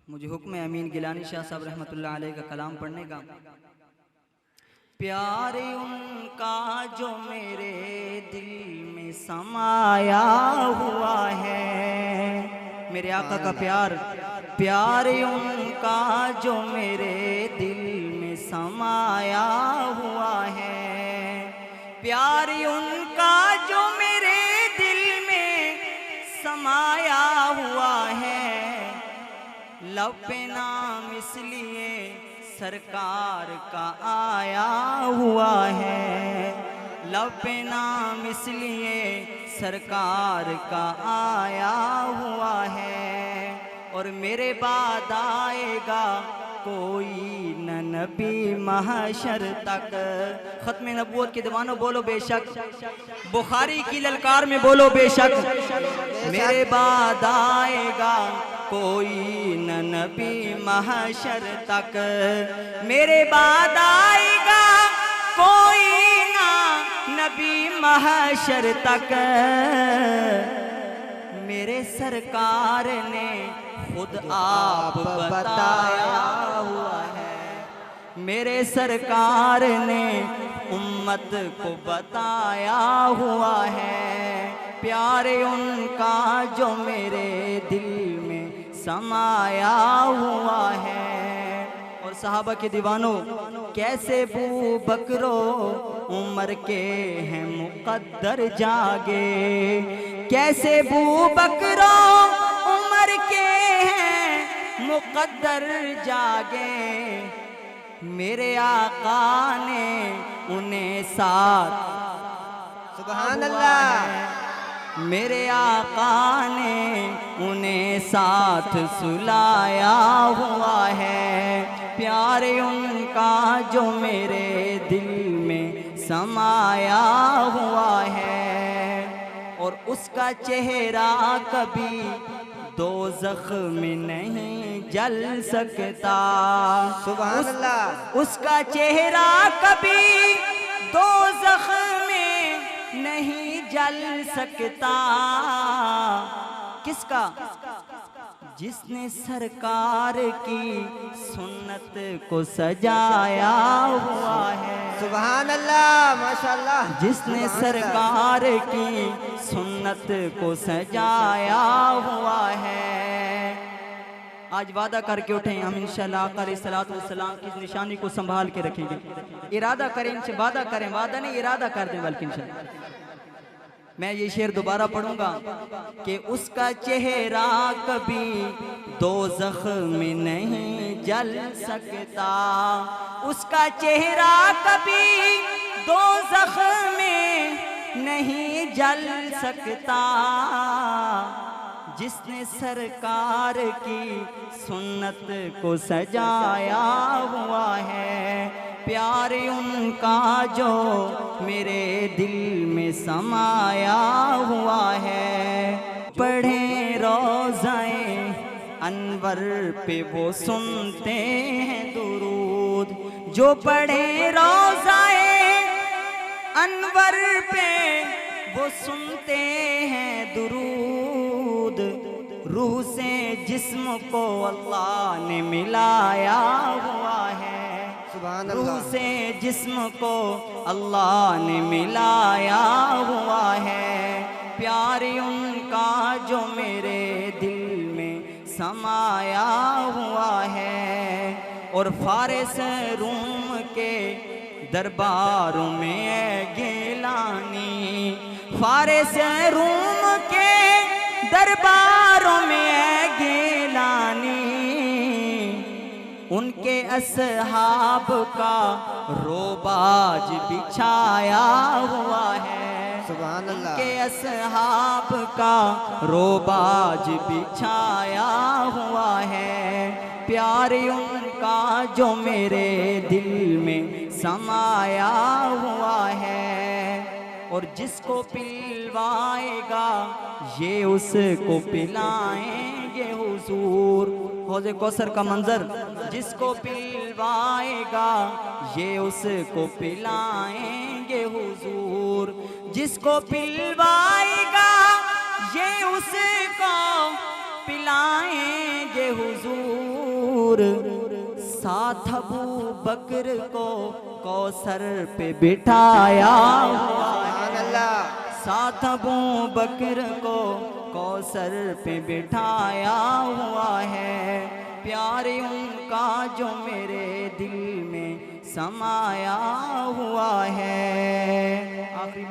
मुझे हुक्म है अमीन गिलानी शाह साहब रहमतुल्लाह अलैह का कलाम पढ़ने का। प्यार उनका जो मेरे दिल में समाया हुआ है, मेरे आका का प्यार, प्यार उनका जो मेरे दिल में समाया हुआ है, प्यार उनका जो मेरे दिल में समाया हुआ है। लब पे नाम इसलिए सरकार का आया हुआ है, लब पे नाम इसलिए सरकार का आया हुआ है। और मेरे बाद आएगा कोई न नबी महशर तक। खत्म नबूवत के दीवानों बोलो बेशक, बुखारी की ललकार में बोलो बेशक। मेरे बाद आएगा कोई न नबी महशर तक, मेरे बाद आएगा कोई ना नबी महशर तक। मेरे सरकार ने खुद आप बताया हुआ है, मेरे सरकार ने उम्मत को बताया हुआ है। प्यार उनका जो मेरे दिल में समाया हुआ है। और सहाबा के दीवानों, कैसे बू बकरो उमर के हैं मुकद्दर जागे, कैसे बू बकरो उमर के हैं मुकद्दर जागे। मेरे आका ने उन्हें साथ, सुभान अल्लाह, मेरे आका ने उन्हें साथ सुलाया हुआ है। प्यार उनका जो मेरे दिल में समाया हुआ है। और उसका चेहरा कभी दोज़ख में नहीं जल सकता, सुभान अल्लाह, उसका चेहरा कभी दोज़ख में नहीं जल सकता। किसका? जिसने सरकार की सुन्नत को सजाया हुआ है। सुभान अल्लाह, माशाअल्लाह, जिसने सरकार की सुन्नत को सजाया हुआ है। आज वादा करके उठे हम इंशाअल्लाह आका अलैहिस्सलातु वस्सलाम की निशानी को संभाल के रखेंगे। इरादा करें, इनसे वादा करें, वादा नहीं इरादा कर दें बल्कि इंशाअल्लाह। मैं ये शेर दोबारा पढ़ूंगा कि उसका चेहरा कभी दोज़ख में नहीं जल सकता, उसका चेहरा कभी दोज़ख में नहीं जल सकता। जिसने सरकार की सुन्नत को सजाया हुआ है। प्यार उनका जो मेरे दिल में समाया हुआ है। पढ़े रोज़ाए अनवर पे वो सुनते हैं दुरूद, जो पढ़े रोज़ाए अनवर पे वो सुनते हैं दुरूद। रूह से जिस्म को अल्लाह ने मिलाया हुआ है, रूह से जिस्म को अल्लाह ने मिलाया हुआ है। प्यार उनका जो मेरे दिल में समाया हुआ है। और फारिस रूम के दरबारों में गिलानी, फारिस रूम के दरबारों में गिलानी। उनके असहाब का रोबाज बिछाया हुआ है, सुभान अल्लाह, उनके असहाब का रोबाज बिछाया हुआ है। प्यार उनका जो मेरे दिल में समाया हुआ है। और जिसको पिलवाएगा ये उसको पिलाएंगे हुजूर। हौज़े कौसर का मंजर, जिसको पिलवाएगा ये उसको पिलाएंगे हुजूर, जिसको पिलवाएगा ये उसको पिलाएंगे हुजूर। नूर, साथ अबू बकर को कौसर पे बिठाया हुआ सुभान है। अल्लाह। साथ अबू बकर को कौसर पे बिठाया हुआ है। प्यार उनका जो मेरे दिल में समाया हुआ है। आखिरी में